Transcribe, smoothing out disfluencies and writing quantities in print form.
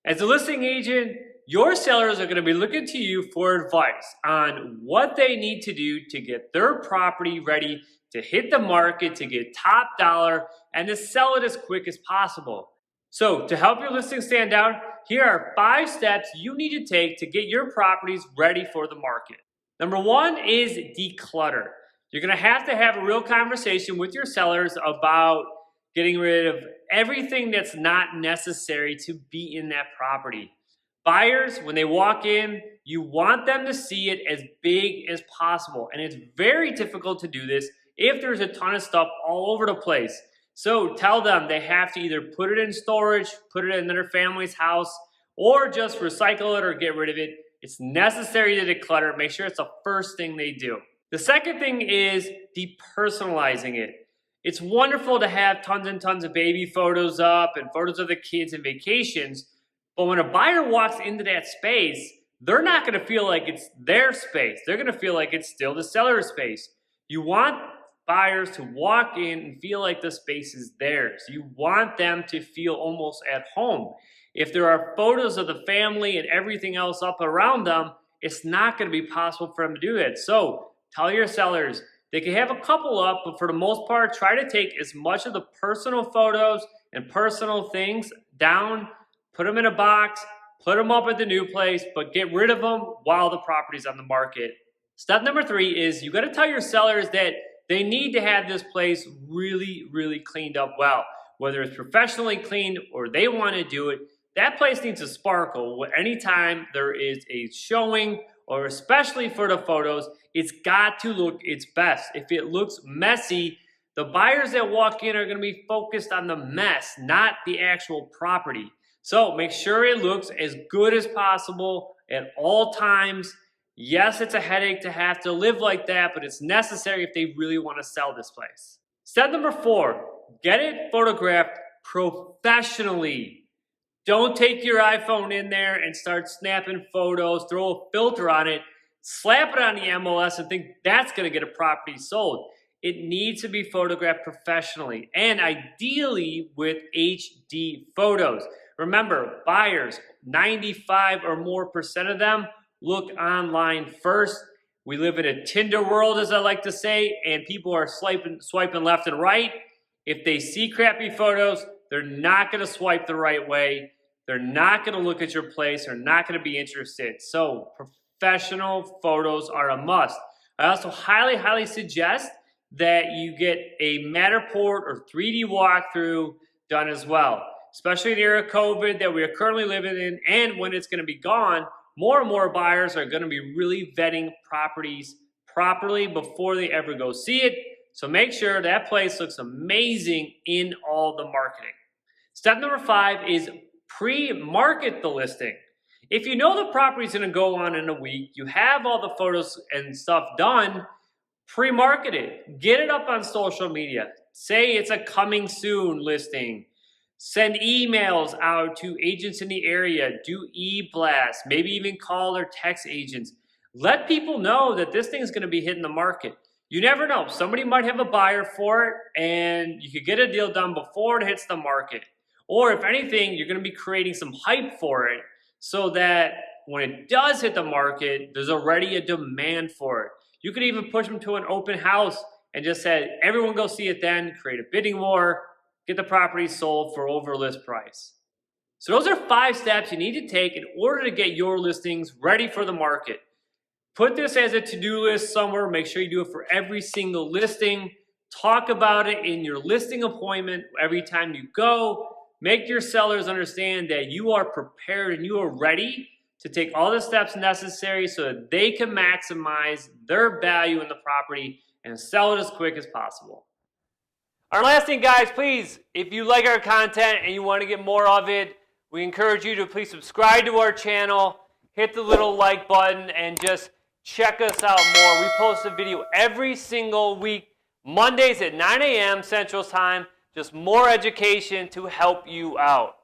As a listing agent, your sellers are going to be looking to you for advice on what they need to do to get their property ready to hit the market, to get top dollar, and to sell it as quick as possible. So to help your listing stand out, here are 5 steps you need to take to get your properties ready for the market. Number 1 is declutter. You're going to have a real conversation with your sellers about getting rid of everything that's not necessary to be in that property. Buyers, when they walk in, you want them to see it as big as possible. And it's very difficult to do this if there's a ton of stuff all over the place. So tell them they have to either put it in storage, put it in their family's house, or just recycle it or get rid of it. It's necessary to declutter. Make sure it's the first thing they do. The second thing is depersonalizing it. It's wonderful to have tons and tons of baby photos up and photos of the kids and vacations, but when a buyer walks into that space, they're not going to feel like it's their space. They're going to feel like it's still the seller's space. You want buyers to walk in and feel like the space is theirs. You want them to feel almost at home. If there are photos of the family and everything else up around them, it's not going to be possible for them to do that. So tell your sellers, they can have a couple up, but for the most part, try to take as much of the personal photos and personal things down, put them in a box, put them up at the new place, but get rid of them while the property's on the market. Step number 3 is you got to tell your sellers that they need to have this place really, really cleaned up well. Whether it's professionally cleaned or they want to do it, that place needs to sparkle. Anytime there is a showing, or especially for the photos, it's got to look its best. If it looks messy, the buyers that walk in are going to be focused on the mess, not the actual property. So make sure it looks as good as possible at all times. Yes, it's a headache to have to live like that, but it's necessary if they really want to sell this place. Step number 4, get it photographed professionally. Don't take your iPhone in there and start snapping photos, throw a filter on it, slap it on the MLS and think that's going to get a property sold. It needs to be photographed professionally and ideally with HD photos. Remember, buyers, 95 or more % of them look online first. We live in a Tinder world, as I like to say, and people are swiping left and right. If they see crappy photos, they're not going to swipe the right way. They're not going to look at your place. They're not going to be interested. So professional photos are a must. I also highly, highly suggest that you get a Matterport or 3D walkthrough done as well, especially in the era of COVID that we are currently living in, and when it's going to be gone, more and more buyers are going to be really vetting properties properly before they ever go see it. So make sure that place looks amazing in all the marketing. Step number 5 is pre-market the listing. If you know the property is going to go on in a week, you have all the photos and stuff done, pre-market it. Get it up on social media. Say it's a coming soon listing. Send emails out to agents in the area. Do e-blasts. Maybe even call or text agents. Let people know that this thing is going to be hitting the market. You never know. Somebody might have a buyer for it, and you could get a deal done before it hits the market. Or if anything, you're going to be creating some hype for it so that when it does hit the market, there's already a demand for it. You could even push them to an open house and just say, everyone go see it then, create a bidding war, get the property sold for over list price. So those are 5 steps you need to take in order to get your listings ready for the market. Put this as a to-do list somewhere. Make sure you do it for every single listing. Talk about it in your listing appointment every time you go. Make your sellers understand that you are prepared and you are ready to take all the steps necessary so that they can maximize their value in the property and sell it as quick as possible. Our last thing, guys, please, if you like our content and you want to get more of it, we encourage you to please subscribe to our channel, hit the little like button, and just check us out more. We post a video every single week, Mondays at 9 a.m. Central Time. Just more education to help you out.